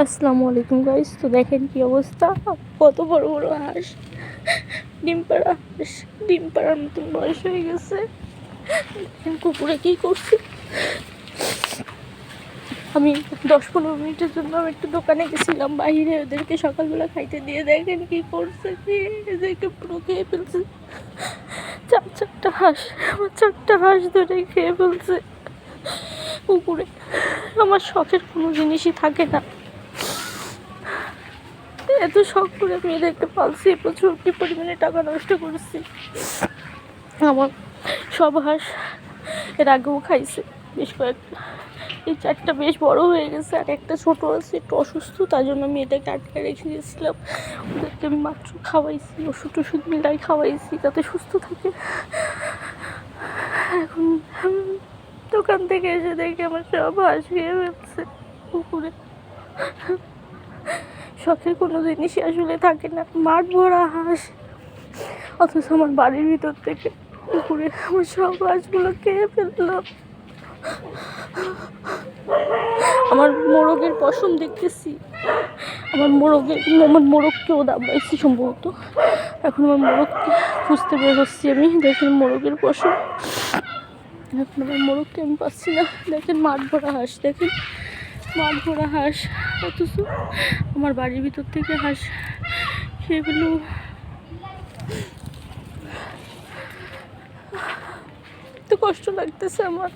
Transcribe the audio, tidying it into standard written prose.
আসসালামু আলাইকুম গাইস। তো দেখেন কি অবস্থা, কত বড় বড় হাঁস, ডিম পাড়া হাঁস, ডিম পাড়ার মতন বয়স হয়ে গেছে। দেখেন কুকুরে কি করছে। আমি 10-15 মিনিটের জন্য আমি একটু দোকানে গেছিলাম বাইরে, ওদেরকে সকালবেলা খাইতে দিয়ে দেখেন কি করছে, কি এদেরকে পুরো খেয়ে ফেলছে। চারটা হাঁস, আমার 4টা হাঁস ধরে খেয়ে ফেলছে কুকুরে। আমার শখের কোনো জিনিসই থাকে না, এত শখ করে আমি এদেরকে পালছি, প্রচুর পরিমাণে টাকা নষ্ট করেছি। আমার সব হাঁস এর আগেও খাইছে বেশ কয়েকটা, এই 4টা বেশ বড় হয়ে গেছে, আর একটা ছোট আছে, একটু অসুস্থ, তার জন্য আমি এটাকে আটকে রেখে গেছিলাম। ওদেরকে আমি মাত্র খাওয়াইছি, ওষুধ মিলাই খাওয়াইছি যাতে সুস্থ থাকে। এখন দোকান থেকে এসে দেখে আমার সব হাঁস খেয়ে ফেলছে কুকুরে। শখের কোনো জিনিসই আসলে থাকে না, মাঠ ভরা হাঁস, অথচ আমার বাড়ির ভিতর থেকে পুকুরে আমার সব হাঁসগুলো খেয়ে ফেললো। আমার মোরগের পশম দেখতেছি, আমার মোরগকেও দাবাইছি সম্ভবত। এখন আমার মোরগকে খুঁজতে বের হচ্ছি আমি। দেখেন মোরগের পশম, এখন আমার মোরগকে আমি পাচ্ছি না। দেখেন মাঠ ভরা হাঁস, দেখেন মাঠ ভরা হাঁস, অথচ আমার বাড়ির ভিতর থেকে হাঁস খেয়ে ফেললো। তো কষ্ট লাগতেছে আমার।